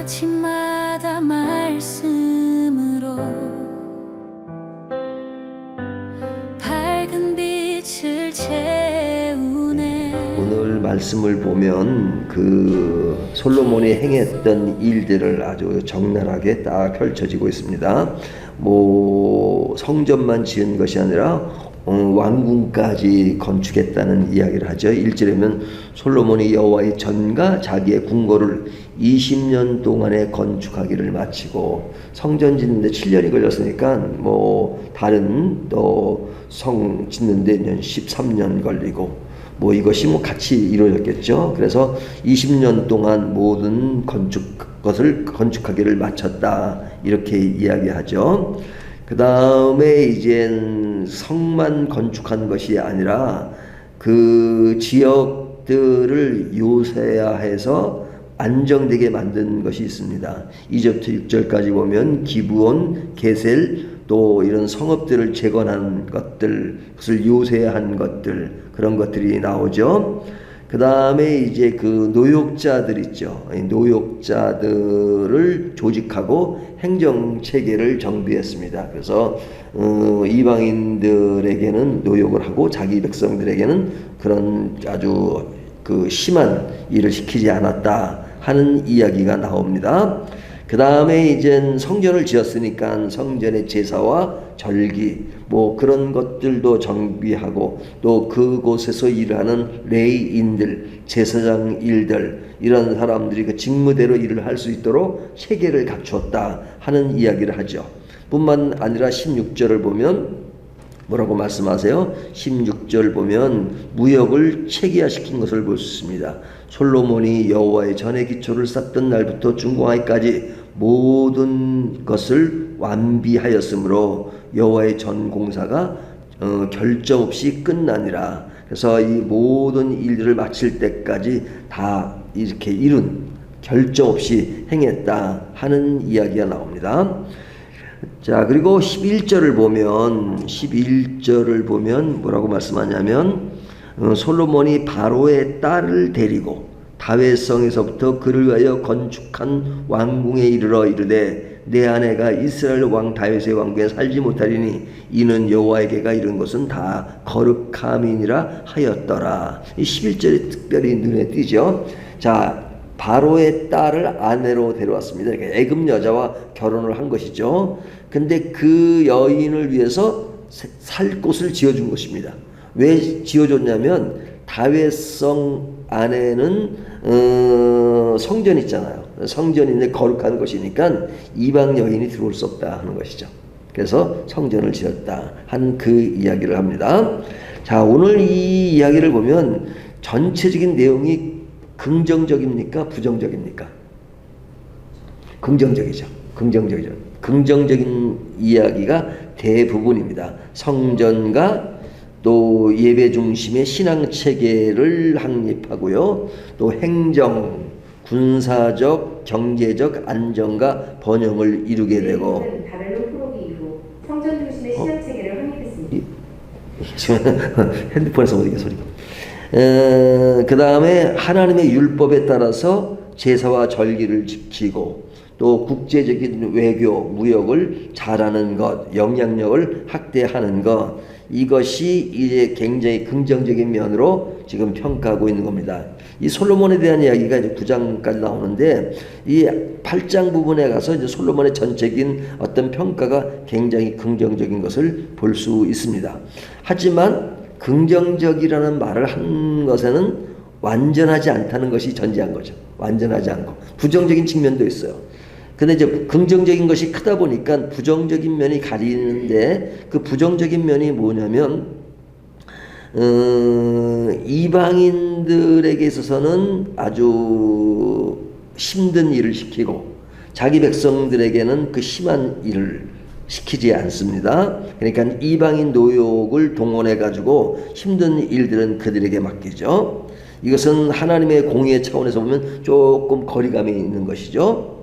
아침마다 말씀으로 밝은 빛을 채우네. 오늘 말씀을 보면 그 솔로몬이 행했던 일들을 아주 적나라하게 딱 펼쳐지고 있습니다. 뭐 성전만 지은 것이 아니라 왕궁까지 건축했다는 이야기를 하죠. 1절에면 솔로몬이 여호와의 전과 자기의 궁궐을 20년 동안에 건축하기를 마치고, 성전 짓는데 7년이 걸렸으니까 뭐 다른 또 성 짓는데 13년 걸리고, 뭐 이것이 뭐 같이 이루어졌겠죠. 그래서 20년 동안 모든 것을 건축하기를 마쳤다, 이렇게 이야기하죠. 그 다음에 이젠 성만 건축한 것이 아니라 그 지역들을 요새화해서 안정되게 만든 것이 있습니다. 2절부터 6절까지 보면 기브온, 게셀, 또 이런 성읍들을 재건한 것들, 그것을 요새한 것들, 그런 것들이 나오죠. 그 다음에 이제 그 노역자들 있죠. 노역자들을 조직하고 행정체계를 정비했습니다. 그래서 이방인들에게는 노역을 하고 자기 백성들에게는 그런 아주 그 심한 일을 시키지 않았다 하는 이야기가 나옵니다. 그 다음에 이젠 성전을 지었으니까 성전의 제사와 절기 뭐 그런 것들도 정비하고, 또 그곳에서 일하는 레위인들, 제사장 일들, 이런 사람들이 그 직무대로 일을 할 수 있도록 체계를 갖추었다 하는 이야기를 하죠. 뿐만 아니라 16절을 보면 뭐라고 말씀하세요? 16절 보면 무역을 체계화시킨 것을 볼 수 있습니다. 솔로몬이 여호와의 전의 기초를 쌓던 날부터 준공하기까지 모든 것을 완비하였으므로 여호와의 전 공사가 결점 없이 끝나니라. 그래서 이 모든 일들을 마칠 때까지 다 이렇게 이룬, 결점 없이 행했다 하는 이야기가 나옵니다. 자, 그리고 11절을 보면 뭐라고 말씀하냐면 솔로몬이 바로의 딸을 데리고 다윗성에서부터 그를 위하여 건축한 왕궁에 이르러 이르되 내 아내가 이스라엘 왕 다윗의 왕궁에 살지 못하리니 이는 여호와에게가 이른 것은 다 거룩함이니라 하였더라. 이 11절이 특별히 눈에 띄죠. 자, 바로의 딸을 아내로 데려왔습니다. 그러니까 애굽 여자와 결혼을 한 것이죠. 근데 그 여인을 위해서 살 곳을 지어준 것입니다. 왜 지어줬냐면 다윗성 안에는 성전 있잖아요. 성전인데 거룩한 것이니까 이방 여인이 들어올 수 없다 하는 것이죠. 그래서 성전을 지었다 하는 그 이야기를 합니다. 자, 오늘 이 이야기를 보면 전체적인 내용이 긍정적입니까? 부정적입니까? 긍정적이죠. 긍정적인 이야기가 대부분입니다. 성전과 또 예배 중심의 신앙 체계를 확립하고요. 또 행정, 군사적, 경제적 안정과 번영을 이루게 되고. 바벨론 포로기 이후 성전 중심의 신앙 체계를 확립했습니다. 핸드폰에서 오는 소리가. 그 다음에 하나님의 율법에 따라서 제사와 절기를 지키고, 또 국제적인 외교, 무역을 잘하는 것, 영향력을 확대하는 것, 이것이 이제 굉장히 긍정적인 면으로 지금 평가하고 있는 겁니다. 이 솔로몬에 대한 이야기가 이제 9장까지 나오는데, 이 8장 부분에 가서 이제 솔로몬의 전체적인 어떤 평가가 굉장히 긍정적인 것을 볼 수 있습니다. 하지만 긍정적이라는 말을 한 것에는 완전하지 않다는 것이 전제한 거죠. 완전하지 않고 부정적인 측면도 있어요. 근데 이제 긍정적인 것이 크다 보니까 부정적인 면이 가리는데, 그 부정적인 면이 뭐냐면 이방인들에게 있어서는 아주 힘든 일을 시키고 자기 백성들에게는 그 심한 일을 시키지 않습니다. 그러니까 이방인 노역을 동원해 가지고 힘든 일들은 그들에게 맡기죠. 이것은 하나님의 공의의 차원에서 보면 조금 거리감이 있는 것이죠.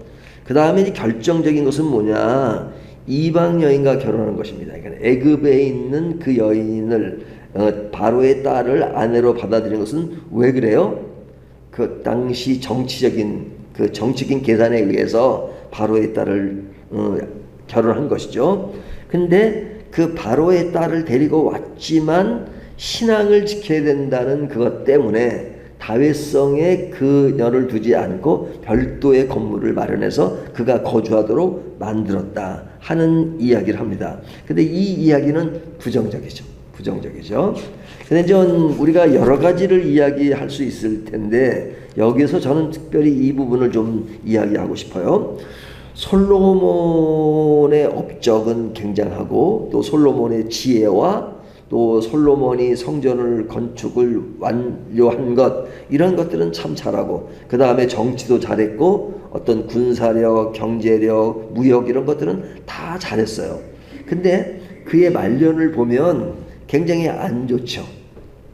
그 다음에 결정적인 것은 뭐냐? 이방 여인과 결혼한 것입니다. 그러니까 애굽에 있는 그 여인을 바로의 딸을 아내로 받아들인 것은 왜 그래요? 그 당시 정치적인 그 정치적인 계산에 의해서 바로의 딸을 결혼한 것이죠. 근데 그 바로의 딸을 데리고 왔지만 신앙을 지켜야 된다는 그것 때문에 다윗성에 그녀를 두지 않고 별도의 건물을 마련해서 그가 거주하도록 만들었다 하는 이야기를 합니다. 근데 이 이야기는 부정적이죠. 부정적이죠. 근데 전 우리가 여러 가지를 이야기할 수 있을 텐데 여기서 저는 특별히 이 부분을 좀 이야기하고 싶어요. 솔로몬의 업적은 굉장하고 또 솔로몬의 지혜와 또 솔로몬이 성전을 건축을 완료한 것 이런 것들은 참 잘하고 그 다음에 정치도 잘했고 어떤 군사력, 경제력, 무역 이런 것들은 다 잘했어요. 근데 그의 말년을 보면 굉장히 안 좋죠.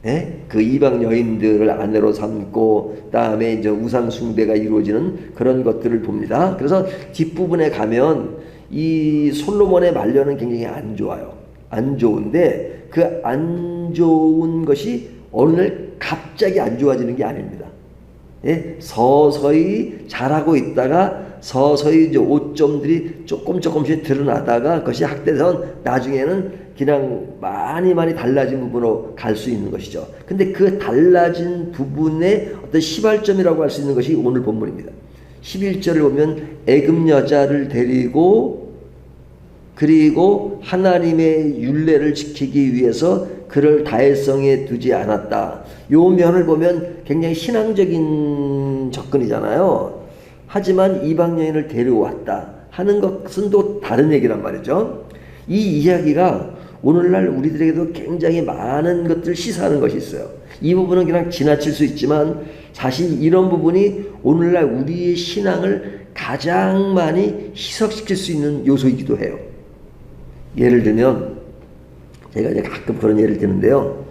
예? 그 이방 여인들을 아내로 삼고 그다음에 이제 우상 숭배가 이루어지는 그런 것들을 봅니다. 그래서 뒷부분에 가면 이 솔로몬의 말년은 굉장히 안 좋아요. 안 좋은데 그 안 좋은 것이 어느 날 갑자기 안 좋아지는 게 아닙니다. 예? 서서히 잘하고 있다가 서서히 이제 오점들이 조금씩 드러나다가 그것이 확대해서 나중에는 그냥 많이 달라진 부분으로 갈 수 있는 것이죠. 근데 그 달라진 부분의 어떤 시발점이라고 할 수 있는 것이 오늘 본문입니다. 11절을 보면 애굽 여자를 데리고 그리고 하나님의 율례를 지키기 위해서 그를 다윗성에 두지 않았다. 요 면을 보면 굉장히 신앙적인 접근이잖아요. 하지만 이방 여인을 데려왔다 하는 것은 또 다른 얘기란 말이죠. 이 이야기가 오늘날 우리들에게도 굉장히 많은 것들을 시사하는 것이 있어요. 이 부분은 그냥 지나칠 수 있지만 사실 이런 부분이 오늘날 우리의 신앙을 가장 많이 희석시킬 수 있는 요소이기도 해요. 예를 들면 제가 이제 가끔 그런 예를 드는데요.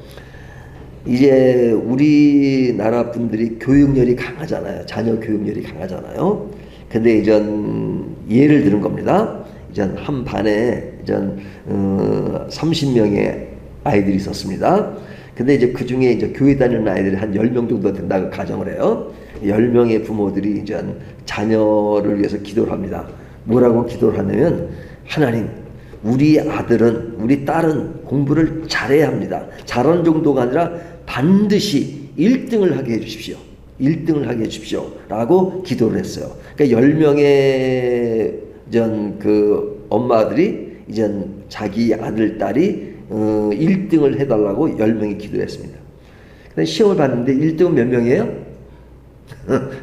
이제 우리나라 분들이 교육열이 강하잖아요. 자녀 교육열이 강하잖아요. 근데 이전 예를 드는 겁니다. 이전 한 반에 이전 30명의 아이들이 있었습니다. 근데 이제 그 중에 이제 교회 다니는 아이들이 한 10명 정도 된다고 가정을 해요. 10명의 부모들이 이제 자녀를 위해서 기도를 합니다. 뭐라고 기도를 하냐면 하나님, 우리 아들은, 우리 딸은 공부를 잘해야 합니다. 잘하는 정도가 아니라 반드시 1등을 하게 해주십시오. 1등을 하게 해주십시오. 라고 기도를 했어요. 그러니까 10명의 그 엄마들이 이제 자기 아들, 딸이 1등을 해달라고 10명이 기도했습니다. 근데 시험을 봤는데 1등은 몇 명이에요?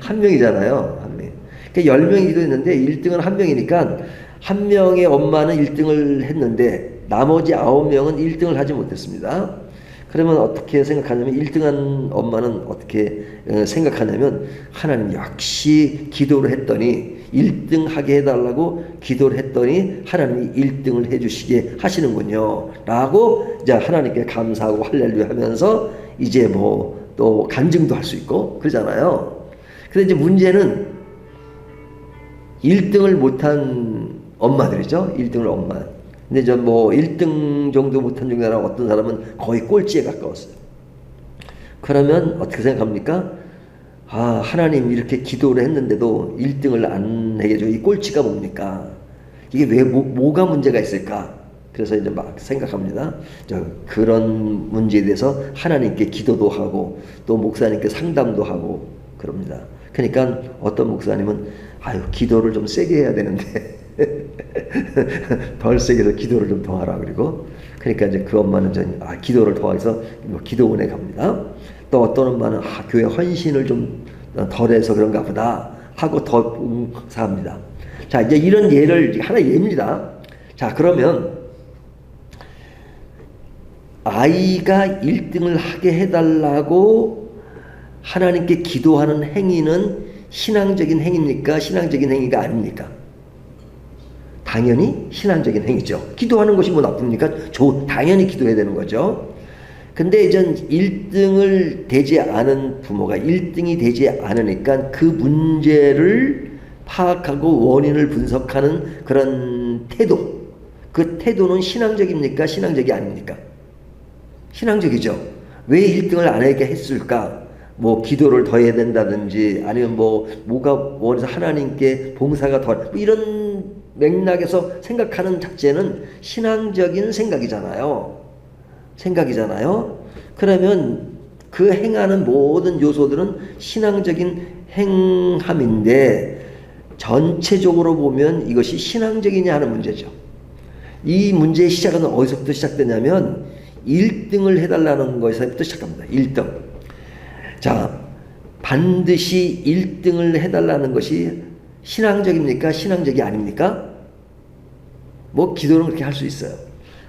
한 명이잖아요. 한 명. 그러니까 10명이 기도했는데 1등은 한 명이니까 한 명의 엄마는 1등을 했는데 나머지 9명은 1등을 하지 못했습니다. 그러면 어떻게 생각하냐면 1등한 엄마는 어떻게 생각하냐면 하나님 역시 기도를 했더니 1등 하게 해달라고 기도를 했더니 하나님이 1등을 해주시게 하시는군요. 라고 이제 하나님께 감사하고 할렐루야 하면서 이제 뭐 또 간증도 할 수 있고 그러잖아요. 근데 이제 문제는 1등을 못한 엄마들이죠. 1등을 엄마. 근데 저 뭐 1등 정도 못한 중에 하나 어떤 사람은 거의 꼴찌에 가까웠어요. 그러면 어떻게 생각합니까? 아, 하나님 이렇게 기도를 했는데도 1등을 안 해줘. 이 꼴찌가 뭡니까? 이게 왜 뭐가 문제가 있을까? 그래서 이제 막 생각합니다. 그런 문제에 대해서 하나님께 기도도 하고 또 목사님께 상담도 하고 그럽니다. 그러니까 어떤 목사님은 아유 기도를 좀 세게 해야 되는데 덜 세게 해서 기도를 좀 더 하라 그리고 그러니까 이제 그 엄마는 기도를 더 해서 기도원에 갑니다. 또 어떤 엄마는 교회 헌신을 좀 덜해서 그런가 보다 하고 더 봉사합니다. 자 이제 이런 예를 하나 예입니다. 자 그러면 아이가 1등을 하게 해달라고 하나님께 기도하는 행위는 신앙적인 행위입니까? 신앙적인 행위가 아닙니까? 당연히 신앙적인 행위죠. 기도하는 것이 뭐 나쁩니까? 당연히 기도해야 되는 거죠. 근데 이제 1등을 되지 않은 부모가 1등이 되지 않으니까 그 문제를 파악하고 원인을 분석하는 그런 태도. 그 태도는 신앙적입니까? 신앙적이 아닙니까? 신앙적이죠. 왜 1등을 안 하게 했을까? 뭐 기도를 더 해야 된다든지 아니면 뭐가 원해서 하나님께 봉사가 더 뭐 이런 맥락에서 생각하는 자체는 신앙적인 생각이잖아요. 그러면 그 행하는 모든 요소들은 신앙적인 행함인데 전체적으로 보면 이것이 신앙적이냐 하는 문제죠. 이 문제의 시작은 어디서부터 시작되냐면 1등을 해달라는 것에서부터 시작합니다. 1등. 자, 반드시 1등을 해달라는 것이 신앙적입니까? 신앙적이 아닙니까? 뭐 기도는 그렇게 할 수 있어요.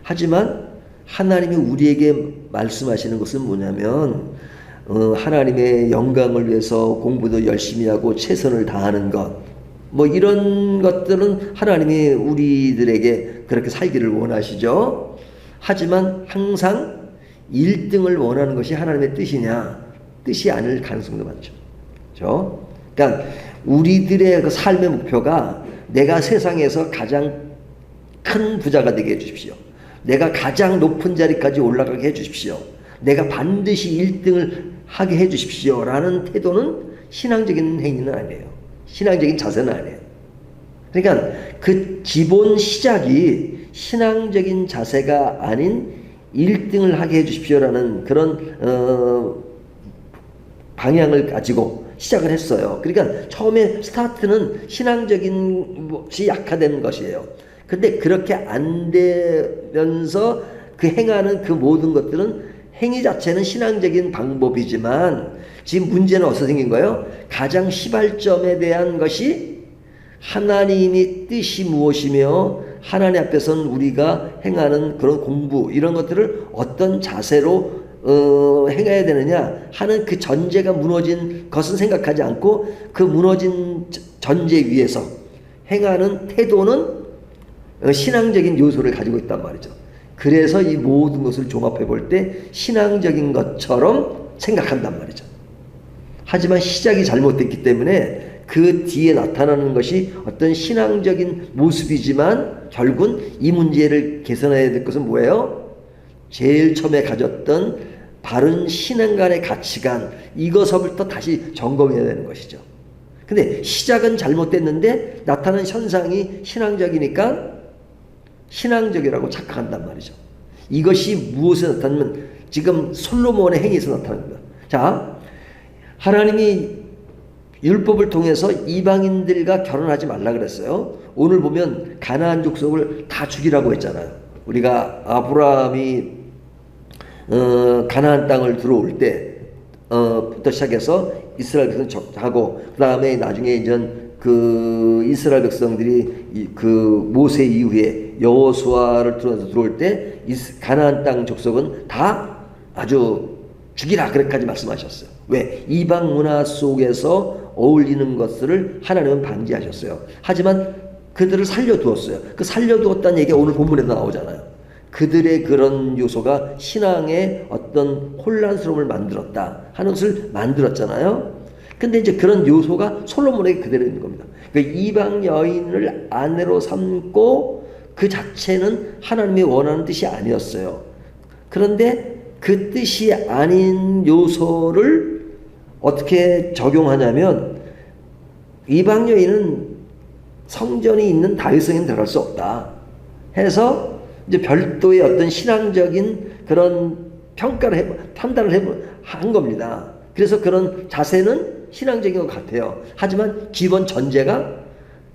하지만 하나님이 우리에게 말씀하시는 것은 뭐냐면 하나님의 영광을 위해서 공부도 열심히 하고 최선을 다하는 것, 뭐 이런 것들은 하나님이 우리들에게 그렇게 살기를 원하시죠. 하지만 항상 1등을 원하는 것이 하나님의 뜻이냐? 뜻이 아닐 가능성도 많죠. 그렇죠? 그러니까 우리들의 그 삶의 목표가 내가 세상에서 가장 큰 부자가 되게 해주십시오. 내가 가장 높은 자리까지 올라가게 해주십시오. 내가 반드시 1등을 하게 해주십시오. 라는 태도는 신앙적인 행위는 아니에요. 신앙적인 자세는 아니에요. 그러니까 그 기본 시작이 신앙적인 자세가 아닌 1등을 하게 해주십시오라는 그런 방향을 가지고 시작을 했어요. 그러니까 처음에 스타트는 신앙적인 것이 약화된 것이에요. 근데 그렇게 안 되면서 그 행하는 그 모든 것들은 행위 자체는 신앙적인 방법이지만 지금 문제는 어디서 생긴 거예요? 가장 시발점에 대한 것이 하나님이 뜻이 무엇이며 하나님 앞에서는 우리가 행하는 그런 공부 이런 것들을 어떤 자세로 행해야 되느냐 하는 그 전제가 무너진 것은 생각하지 않고 그 무너진 전제 위에서 행하는 태도는 신앙적인 요소를 가지고 있단 말이죠. 그래서 이 모든 것을 종합해 볼 때 신앙적인 것처럼 생각한단 말이죠. 하지만 시작이 잘못됐기 때문에 그 뒤에 나타나는 것이 어떤 신앙적인 모습이지만 결국은 이 문제를 개선해야 될 것은 뭐예요? 제일 처음에 가졌던 바른 신앙 간의 가치관, 이것서부터 다시 점검해야 되는 것이죠. 근데 시작은 잘못됐는데 나타나는 현상이 신앙적이니까 신앙적이라고 착각한단 말이죠. 이것이 무엇에 나타나면 지금 솔로몬의 행위에서 나타납니다. 자, 하나님이 율법을 통해서 이방인들과 결혼하지 말라 그랬어요. 오늘 보면 가나안 족속을 다 죽이라고 했잖아요. 우리가 아브라함이 가나안 땅을 들어올 때부터 시작해서 이스라엘 백성 적하고 그 다음에 나중에 이제 그 이스라엘 백성들이 그 모세 이후에 여호수아를 통해서 들어올 때 가나안 땅 족속은 다 아주 죽이라 그렇게까지 말씀하셨어요. 왜? 이방 문화 속에서 어울리는 것들을 하나님은 방지하셨어요. 하지만 그들을 살려두었어요. 그 살려두었다는 얘기가 오늘 본문에도 나오잖아요. 그들의 그런 요소가 신앙의 어떤 혼란스러움을 만들었다 하는 것을 만들었잖아요. 근데 이제 그런 요소가 솔로몬에게 그대로 있는 겁니다. 그러니까 이방 여인을 아내로 삼고 그 자체는 하나님이 원하는 뜻이 아니었어요. 그런데 그 뜻이 아닌 요소를 어떻게 적용하냐면 이방 여인은 성전이 있는 다윗성에는 들어갈 수 없다 해서 이제 별도의 어떤 신앙적인 그런 판단을 한 겁니다. 그래서 그런 자세는 신앙적인 것 같아요. 하지만 기본 전제가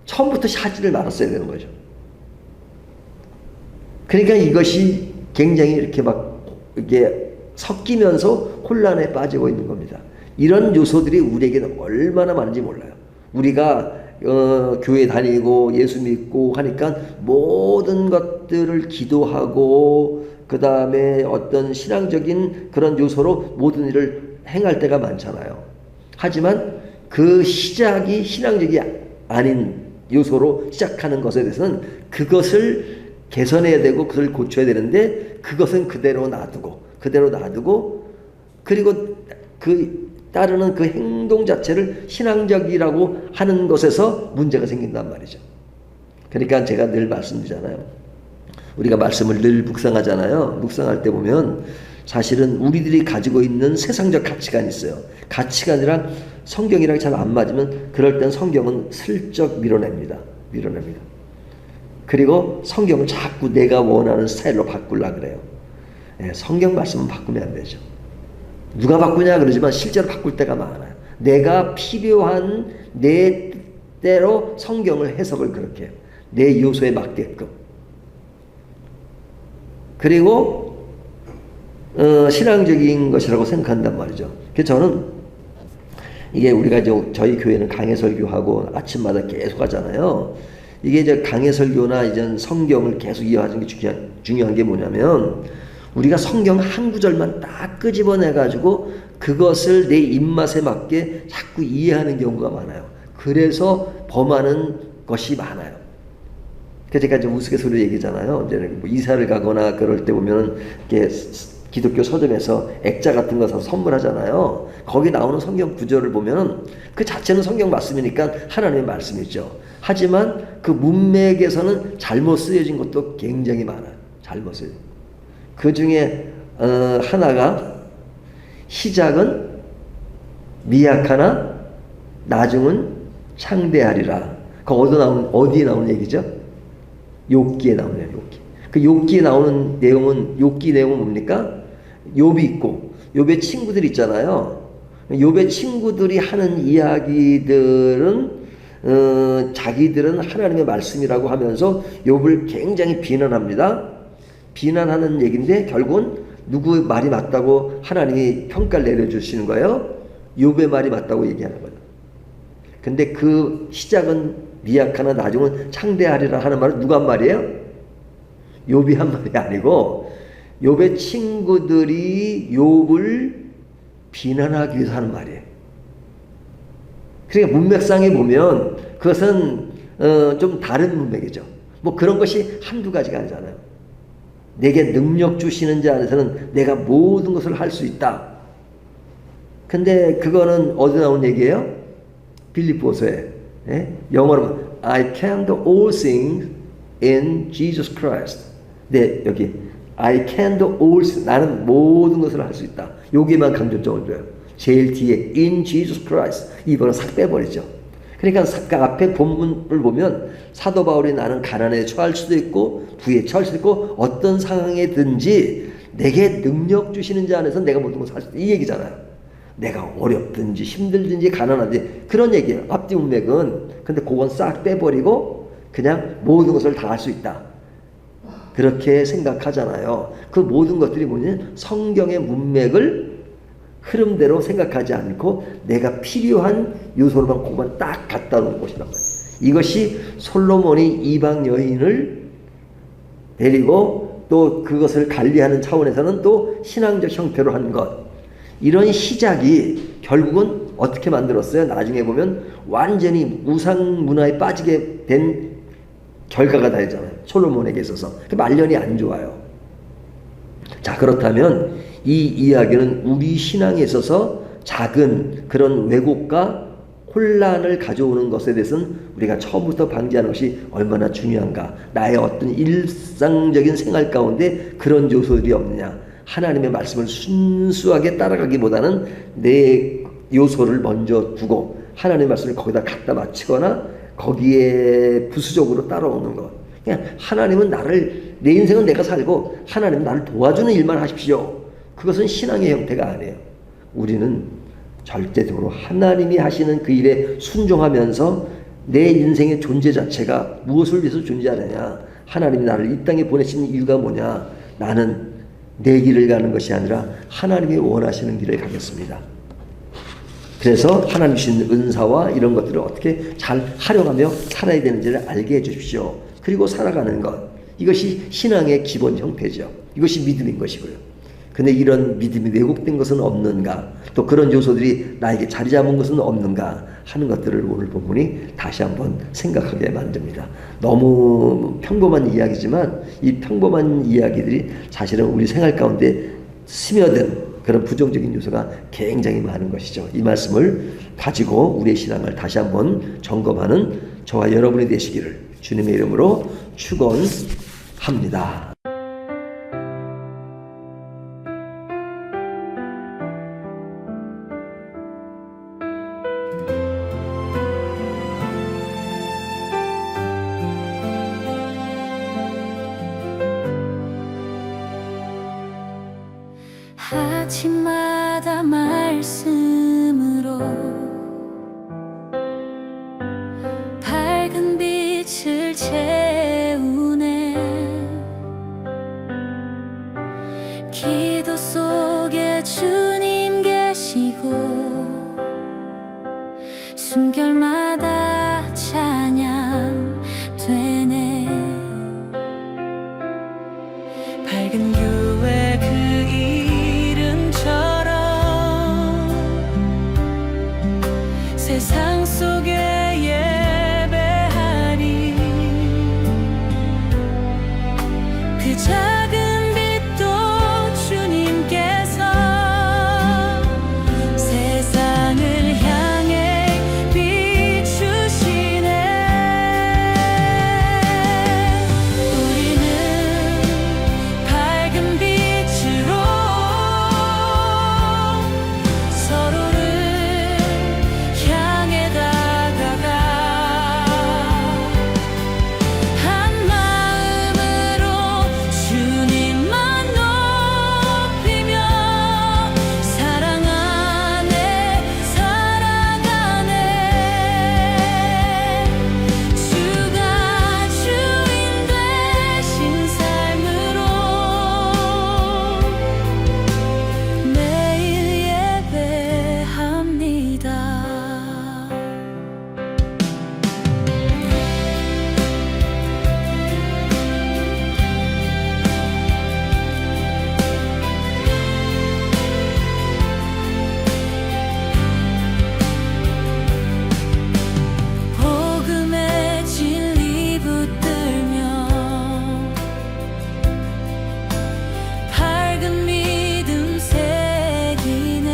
처음부터 하지를 말았어야 되는 거죠. 그러니까 이것이 굉장히 이렇게 이게 섞이면서 혼란에 빠지고 있는 겁니다. 이런 요소들이 우리에게는 얼마나 많은지 몰라요. 우리가 교회 다니고 예수 믿고 하니까 모든 것들을 기도하고 그 다음에 어떤 신앙적인 그런 요소로 모든 일을 행할 때가 많잖아요. 하지만 그 시작이 신앙적이 아닌 요소로 시작하는 것에 대해서는 그것을 개선해야 되고 그것을 고쳐야 되는데 그것은 그대로 놔두고 그리고 그 따르는 그 행동 자체를 신앙적이라고 하는 것에서 문제가 생긴단 말이죠. 그러니까 제가 늘 말씀드리잖아요. 우리가 말씀을 늘 묵상하잖아요. 묵상할 때 보면 사실은 우리들이 가지고 있는 세상적 가치관이 있어요. 가치관이랑 성경이랑 잘 안 맞으면 그럴 땐 성경은 슬쩍 밀어냅니다. 그리고 성경을 자꾸 내가 원하는 스타일로 바꾸려고 그래요. 예, 성경 말씀은 바꾸면 안 되죠. 누가 바꾸냐 그러지만 실제로 바꿀 때가 많아요. 내가 필요한 내 때로 성경을 해석을 그렇게 해요. 내 요소에 맞게끔. 그리고 신앙적인 것이라고 생각한단 말이죠. 그래서 저는 이게 우리가 저희 교회는 강해 설교하고 아침마다 계속 하잖아요. 이게 이제 강해 설교나 이제 성경을 계속 이어가는 게 중요한 게 뭐냐면 우리가 성경 한 구절만 딱 끄집어내 가지고 그것을 내 입맛에 맞게 자꾸 이해하는 경우가 많아요. 그래서 범하는 것이 많아요. 그래서 제가 좀 우스갯소리로 얘기잖아요. 이제 뭐 이사를 가거나 그럴 때 보면은 이렇게 기독교 서점에서 액자 같은 거 사서 선물하잖아요. 거기 나오는 성경 구절을 보면은 그 자체는 성경 말씀이니까 하나님의 말씀이죠. 하지만 그 문맥에서는 잘못 쓰여진 것도 굉장히 많아요. 잘못 쓰여진. 그 중에 하나가 시작은 미약하나 나중은 창대하리라. 그 어디에 나오는 얘기죠? 욥기에 나오네요. 욥기. 그 욥기에 나오는 내용은 욥기 내용은 뭡니까? 욥이 있고 욥의 친구들 있잖아요. 욥의 친구들이 하는 이야기들은 자기들은 하나님의 말씀이라고 하면서 욥을 굉장히 비난합니다. 비난하는 얘기인데 결국은 누구 말이 맞다고 하나님이 평가를 내려주시는 거예요? 욥의 말이 맞다고 얘기하는 거예요. 근데 그 시작은 미약하나 나중은 창대하리라 하는 말은 누가 한 말이에요? 욥이 한 말이 아니고 욥의 친구들이 욥을 비난하기 위해서 하는 말이에요. 그러니까 문맥상에 보면 그것은 좀 다른 문맥이죠. 뭐 그런 것이 한두 가지가 아니잖아요. 내게 능력 주시는 자 안에서는 내가 모든 것을 할 수 있다. 근데 그거는 어디 나온 얘기예요? 빌립보서에. 예? 영어로 I can do all things in Jesus Christ. 네, 여기 I can do all things. 나는 모든 것을 할 수 있다. 여기만 강조점을 줘요. 제일 뒤에 in Jesus Christ. 이번은 싹 빼버리죠. 그러니까 그 앞에 본문을 보면 사도 바울이 나는 가난에 처할 수도 있고 부에 처할 수도 있고 어떤 상황에든지 내게 능력 주시는 자 안에서 내가 모든 것을 할 수 있다. 이 얘기잖아요. 내가 어렵든지 힘들든지 가난하든지 그런 얘기예요. 앞뒤 문맥은. 근데 그건 싹 빼버리고 그냥 모든 것을 다 할 수 있다. 그렇게 생각하잖아요. 그 모든 것들이 뭐냐면 성경의 문맥을 흐름대로 생각하지 않고 내가 필요한 요소로만 그것만 딱 갖다 놓은 것이란 말이에요. 이것이 솔로몬이 이방 여인을 데리고 또 그것을 관리하는 차원에서는 또 신앙적 형태로 한 것. 이런 시작이 결국은 어떻게 만들었어요? 나중에 보면 완전히 우상 문화에 빠지게 된 결과가 되잖아요. 솔로몬에게 있어서. 그 말년이 안 좋아요. 자, 그렇다면 이 이야기는 우리 신앙에 있어서 작은 그런 왜곡과 혼란을 가져오는 것에 대해서는 우리가 처음부터 방지하는 것이 얼마나 중요한가. 나의 어떤 일상적인 생활 가운데 그런 요소들이 없느냐. 하나님의 말씀을 순수하게 따라가기보다는 내 요소를 먼저 두고 하나님의 말씀을 거기다 갖다 맞추거나 거기에 부수적으로 따라오는 것. 그냥 하나님은 내 인생은 내가 살고 하나님은 나를 도와주는 일만 하십시오. 그것은 신앙의 형태가 아니에요. 우리는 절대적으로 하나님이 하시는 그 일에 순종하면서 내 인생의 존재 자체가 무엇을 위해서 존재하느냐. 하나님이 나를 이 땅에 보내신 이유가 뭐냐. 나는 내 길을 가는 것이 아니라 하나님이 원하시는 길을 가겠습니다. 그래서 하나님 주신 은사와 이런 것들을 어떻게 잘 활용하며 살아야 되는지를 알게 해주십시오. 그리고 살아가는 것. 이것이 신앙의 기본 형태죠. 이것이 믿음인 것이고요. 근데 이런 믿음이 왜곡된 것은 없는가? 또 그런 요소들이 나에게 자리 잡은 것은 없는가? 하는 것들을 오늘 본문이 다시 한번 생각하게 만듭니다. 너무 평범한 이야기지만 이 평범한 이야기들이 사실은 우리 생활 가운데 스며든 그런 부정적인 요소가 굉장히 많은 것이죠. 이 말씀을 가지고 우리의 신앙을 다시 한번 점검하는 저와 여러분이 되시기를 주님의 이름으로 축원합니다. 아침마다 말씀으로 밝은 빛을 채우네. 기도 속에 주님 계시고 숨결마다 찬양 되네. 밝은 교회 그 이름처럼 세상 속에 예배하리. 그 작은 빛도 주님께서 세상을 향해 비추시네. 우리는 밝은 빛으로 서로를 향해 다가가 한 마음으로 주님만 높이며 사랑 안에 살아가네. 주가 주인 되신 삶으로 매일 예배합니다. 복음의 진리 붙들며 밝은 믿음 새기네.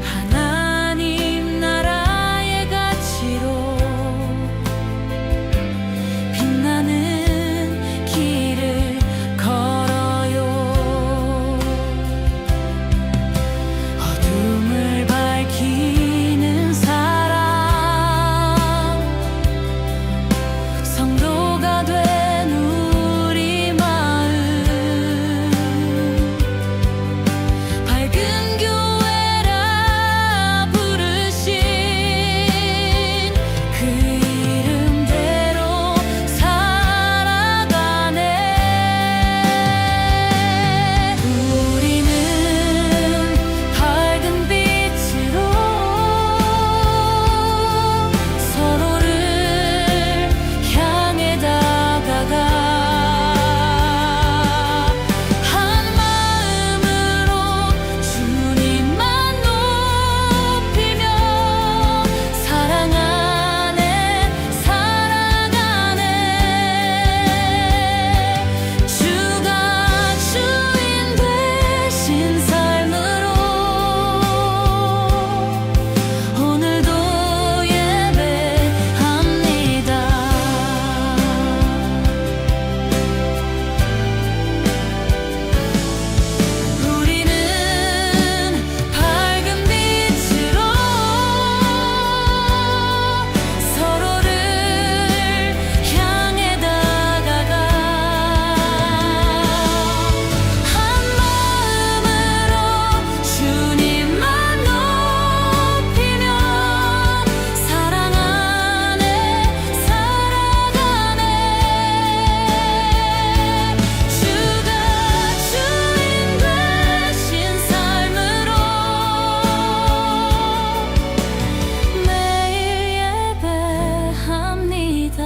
하나님 나라의 가치로 빛나는 길을 걸어요. 어둠을 밝히는 사랑 성도가 된 우리 마음 밝은 교회라 부르신 그 이름대로 살아가네. 우리는 밝은 빛으로 서로를 향해 다가가 한 마음으로 주님만 높이며 사랑 안에 살아가네. 주가 주인 되신 삶으로 오늘도 예배합니다. 우리는 밝은 빛으로 서로를 향해 다가가 한 마음으로 주님만 높이며 사랑 안에 살아가네. 주가 주인 되신 삶으로 매일 예배합니다.